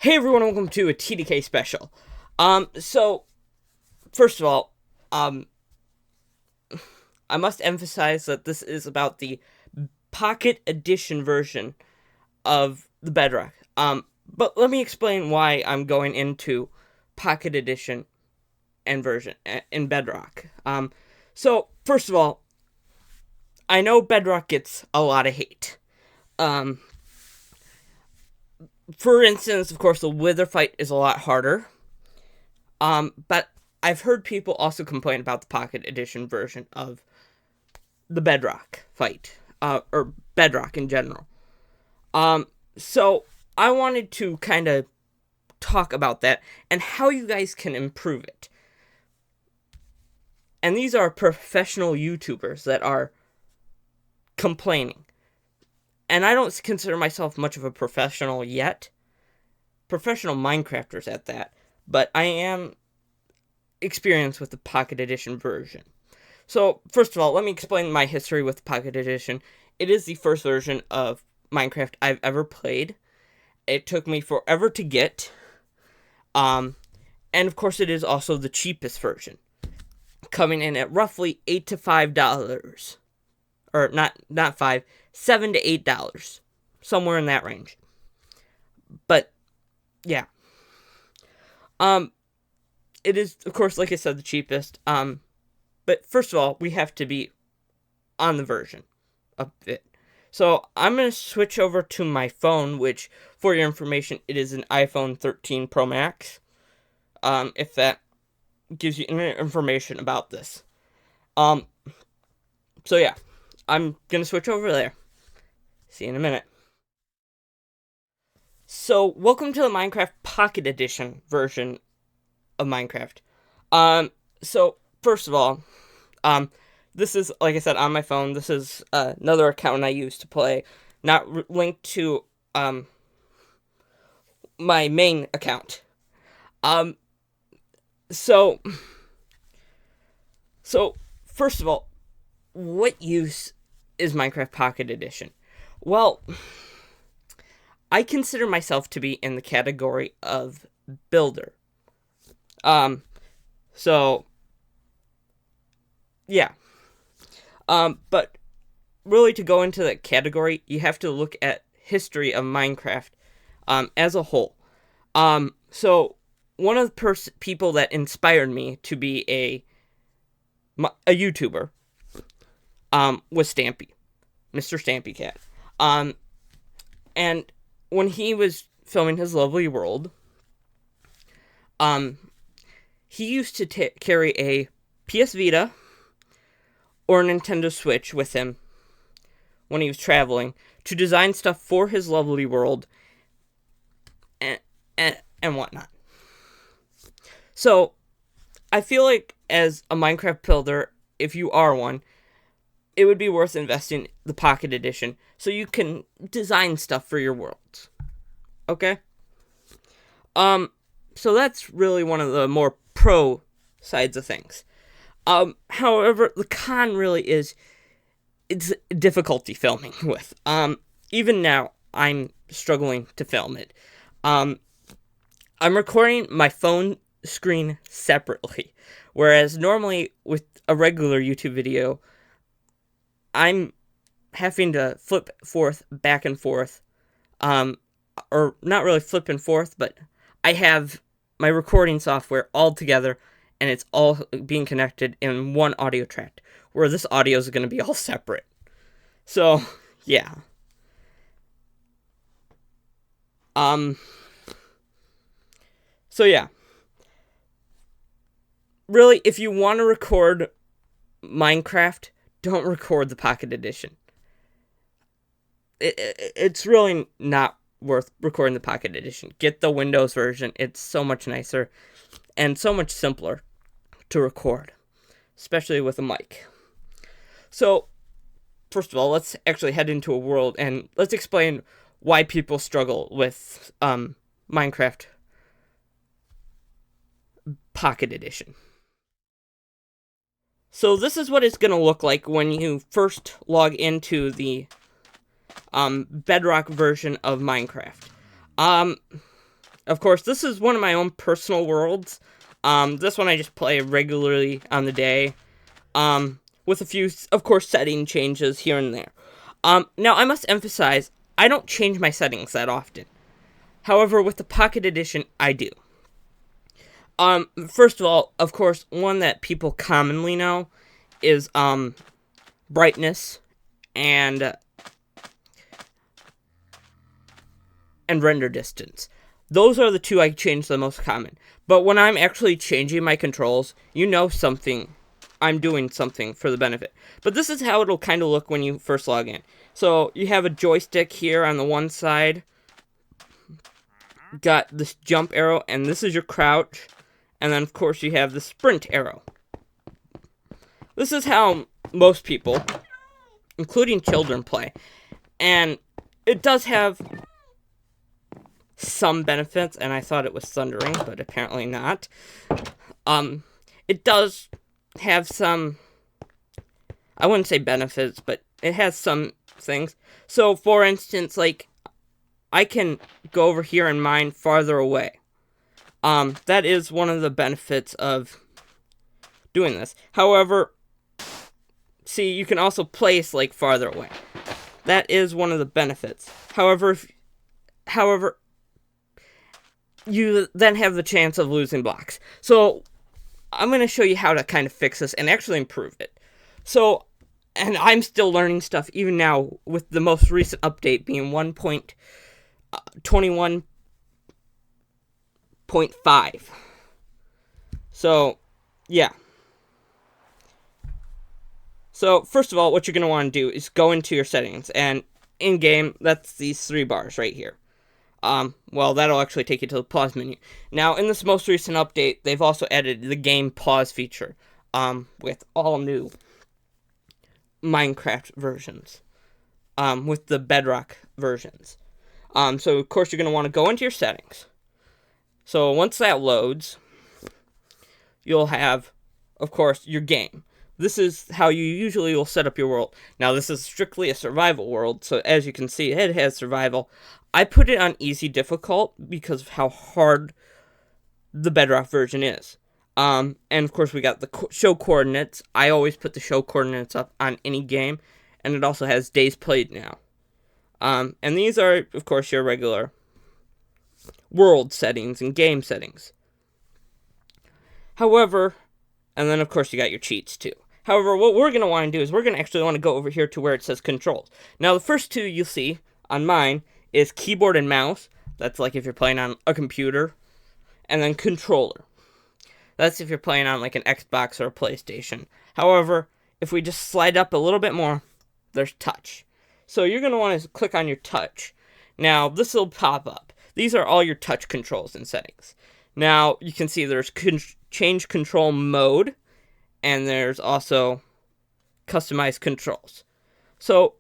Hey everyone, welcome to a TDK special. So first of all, I must emphasize that this is about the Pocket Edition version of the Bedrock. But let me explain why I'm going into Pocket Edition and version in Bedrock. So first of all, I know Bedrock gets a lot of hate. For instance, of course, the Wither fight is a lot harder. But I've heard people also complain about the Pocket Edition version of the Bedrock fight, or Bedrock in general. So I wanted to kind of talk about that and how you guys can improve it. And these are professional YouTubers that are complaining. And I don't consider myself much of a professional yet. Professional Minecrafters at that. But I am experienced with the Pocket Edition version. So, first of all, let me explain my history with the Pocket Edition. It is the first version of Minecraft I've ever played. It took me forever to get. And of course it is also the cheapest version. Coming in at roughly $8 to $5. Or not 5, $7 to $8. Somewhere in that range. But yeah. It is, of course, like I said, the cheapest. But first of all, we have to be on the version of it. So I'm going to switch over to my phone, which, for your information, it is an iPhone 13 Pro Max. If that gives you any information about this. So yeah, I'm going to switch over there. See you in a minute. So, welcome to the Minecraft Pocket Edition version of Minecraft. So, first of all, this is, like I said, on my phone. This is another account I use to play, not linked to my main account. So first of all, what use is Minecraft Pocket Edition? Well, I consider myself to be in the category of builder. So yeah. But really, to go into that category, you have to look at history of Minecraft as a whole. So one of the people that inspired me to be a YouTuber was Stampy, Mr. Stampy Cat. And when he was filming his lovely world, he used to carry a PS Vita or a Nintendo Switch with him when he was traveling to design stuff for his lovely world and whatnot. So, I feel like as a Minecraft builder, if you are one, it would be worth investing the Pocket Edition so you can design stuff for your worlds. Okay? So that's really one of the more pro sides of things. However, the con really is it's difficulty filming with. Even now, I'm struggling to film it. I'm recording my phone screen separately, whereas normally with a regular YouTube video, I'm having to flip back and forth, or not really flip and forth, but I have my recording software all together, and it's all being connected in one audio track, where this audio is going to be all separate. So, yeah. So yeah. Really, if you want to record Minecraft, don't record the Pocket Edition. It's really not worth recording the Pocket Edition. Get the Windows version. It's so much nicer and so much simpler to record, especially with a mic. So, first of all, let's actually head into a world and let's explain why people struggle with Minecraft Pocket Edition. So this is what it's going to look like when you first log into the Bedrock version of Minecraft. of course, this is one of my own personal worlds. This one I just play regularly on the day, with a few, of course, setting changes here and there. Now, I must emphasize, I don't change my settings that often. However, with the Pocket Edition, I do. First of all, of course, one that people commonly know is, brightness and render distance. Those are the two I change the most common. But when I'm actually changing my controls, you know something. I'm doing something for the benefit. But this is how it'll kind of look when you first log in. So you have a joystick here on the one side. Got this jump arrow, and this is your crouch. And then, of course, you have the sprint arrow. This is how most people, including children, play. And it does have some benefits, and I thought it was thundering, but apparently not. It does have some, I wouldn't say benefits, but it has some things. So, for instance, like, I can go over here and mine farther away. That is one of the benefits of doing this. However, see, you can also place, like, farther away. That is one of the benefits. However, you then have the chance of losing blocks. So, I'm going to show you how to kind of fix this and actually improve it. So, and I'm still learning stuff even now with the most recent update being 1.21.5. So, yeah. So, first of all, what you're going to want to do is go into your settings, and in-game, that's these 3 bars right here. Well, that'll actually take you to the pause menu. Now, in this most recent update, they've also added the game pause feature, with all new Minecraft versions, with the Bedrock versions. So, of course, you're going to want to go into your settings. So, once that loads, you'll have, of course, your game. This is how you usually will set up your world. Now, this is strictly a survival world, so as you can see, it has survival. I put it on easy difficult because of how hard the Bedrock version is. And, of course, we got the show coordinates. I always put the show coordinates up on any game, and it also has days played now. And these are, of course, your regular world settings and game settings. However, and then, of course, you got your cheats, too. However, what we're going to want to do is we're going to actually want to go over here to where it says controls. Now, the first two you'll see on mine is keyboard and mouse. That's like if you're playing on a computer. And then controller. That's if you're playing on like an Xbox or a PlayStation. However, if we just slide up a little bit more, there's touch. So you're going to want to click on your touch. Now, this will pop up. These are all your touch controls and settings. Now, you can see there's change control mode, and there's also customize controls. So,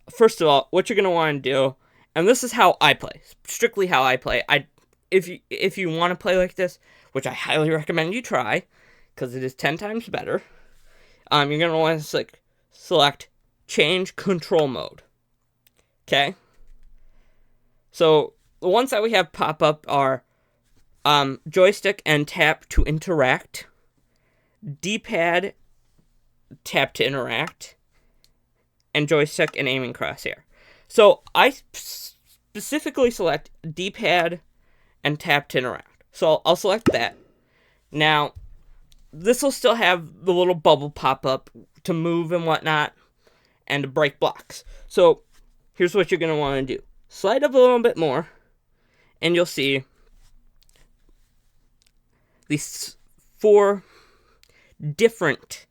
first of all, what you're going to want to do, and this is how I play, strictly how I play. If you want to play like this, which I highly recommend you try, because it is 10 times better, you're going to want to select change control mode. Okay? So, the ones that we have pop up are joystick and tap to interact, D-pad, tap to interact, and joystick and aiming crosshair. So, I specifically select D-pad and tap to interact. So, I'll select that. Now, this will still have the little bubble pop up to move and whatnot, and to break blocks. So, here's what you're going to want to do. Slide up a little bit more, and you'll see these 4 different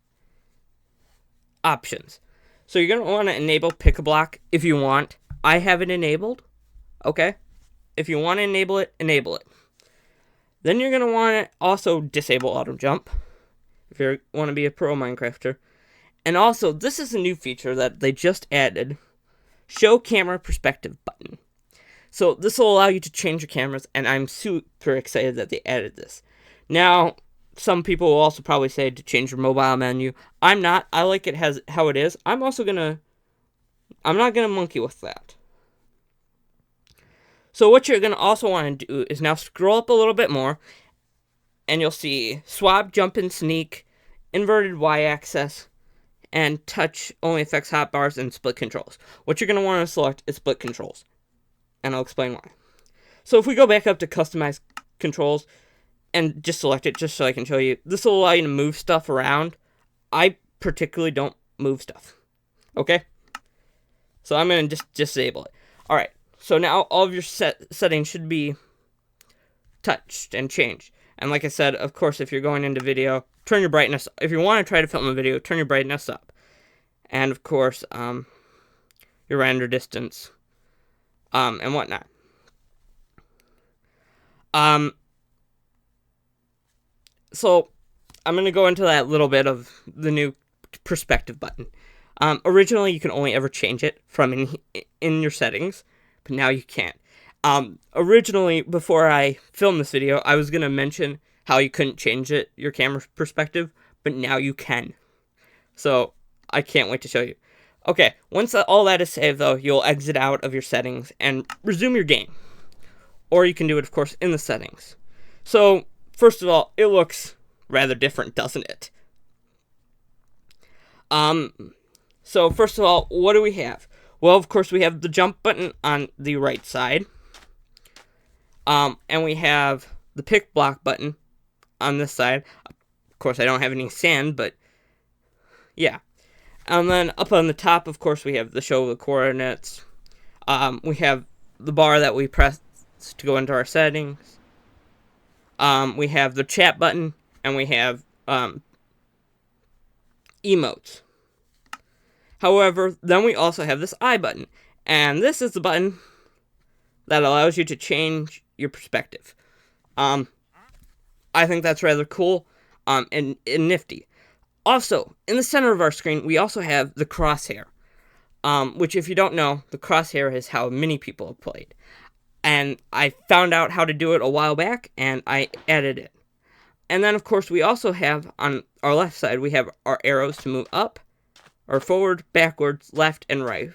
options. So you're going to want to enable pick a block if you want. I have it enabled. Okay? If you want to enable it, enable it. Then you're going to want to also disable auto jump if you want to be a pro Minecrafter. And also, this is a new feature that they just added. Show camera perspective button. So this will allow you to change your cameras, and I'm super excited that they added this. Now, some people will also probably say to change your mobile menu. I'm not. I like it how it is. I'm not gonna monkey with that. So what you're going to also want to do is now scroll up a little bit more, and you'll see swap, jump, and sneak, inverted y-axis, and touch only affects hotbars and split controls. What you're going to want to select is split controls, and I'll explain why. So if we go back up to customize controls and just select it just so I can show you, this will allow you to move stuff around. I particularly don't move stuff. Okay? So I'm going to just disable it. Alright, so now all of your settings should be touched and changed. And like I said, of course, if you're going into video, turn your brightness. If you want to try to film a video, turn your brightness up. And of course, your render distance, and whatnot. So I'm going to go into that little bit of the new perspective button. Originally, you can only ever change it from in your settings, but now you can't. Originally, before I filmed this video, I was going to mention how you couldn't change your camera perspective, but now you can. So, I can't wait to show you. Okay, once all that is saved, though, you'll exit out of your settings and resume your game. Or you can do it, of course, in the settings. So, first of all, it looks rather different, doesn't it? So, first of all, what do we have? Well, of course, we have the jump button on the right side. And we have the pick block button on this side. Of course, I don't have any sand, but yeah. And then up on the top, of course, we have the show the coordinates. We have the bar that we press to go into our settings. We have the chat button, and we have emotes. However, then we also have this I button, and this is the button that allows you to change your perspective. I think that's rather cool and nifty. Also, in the center of our screen, we also have the crosshair, which, if you don't know, the crosshair is how many people have played. And I found out how to do it a while back, and I added it. And then, of course, we also have, on our left side, we have our arrows to move up, or forward, backwards, left, and right.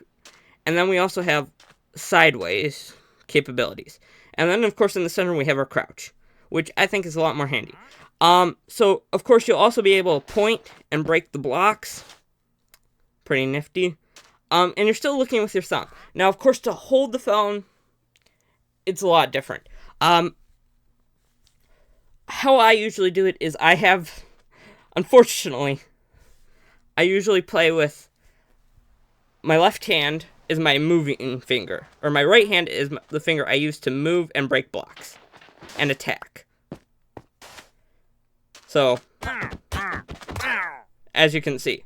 And then we also have sideways capabilities. And then, of course, in the center, we have our crouch, which I think is a lot more handy. So, of course, you'll also be able to point and break the blocks. Pretty nifty. And you're still looking with your thumb. Now, of course, to hold the phone, it's a lot different. How I usually do it is unfortunately, I usually play with my left hand is my moving finger, or my right hand is the finger I use to move and break blocks and attack. So, as you can see,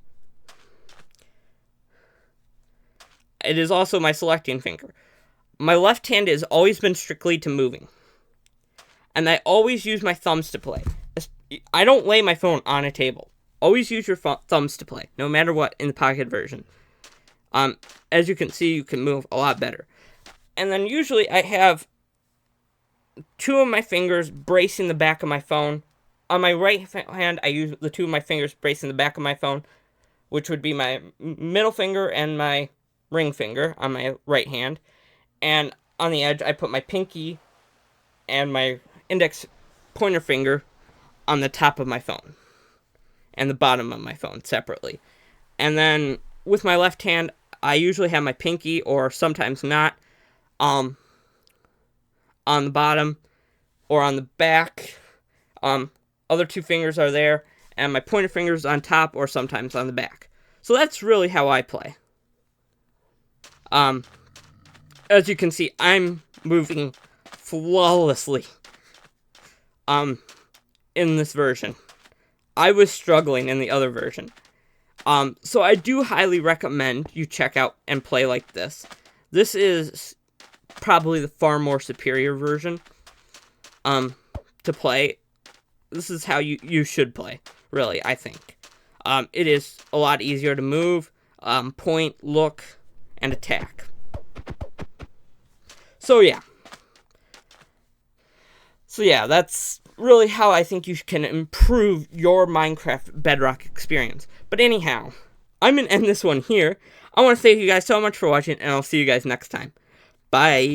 it is also my selecting finger. My left hand has always been strictly to moving, and I always use my thumbs to play. I don't lay my phone on a table. Always use your thumbs to play, no matter what, in the pocket version. As you can see, you can move a lot better. And then usually I have two of my fingers bracing the back of my phone. On my right hand, I use the two of my fingers bracing the back of my phone, which would be my middle finger and my ring finger on my right hand. And on the edge, I put my pinky and my index pointer finger on the top of my phone and the bottom of my phone separately. And then with my left hand, I usually have my pinky, or sometimes not, on the bottom or on the back. Other two fingers are there, and my pointer finger's on top or sometimes on the back. So that's really how I play. As you can see, I'm moving flawlessly in this version. I was struggling in the other version. So I do highly recommend you check out and play like this. This is probably the far more superior version to play. This is how you should play, really, I think. It is a lot easier to move, point, look, and attack. So yeah, that's really how I think you can improve your Minecraft Bedrock experience. But anyhow, I'm going to end this one here. I want to thank you guys so much for watching, and I'll see you guys next time. Bye!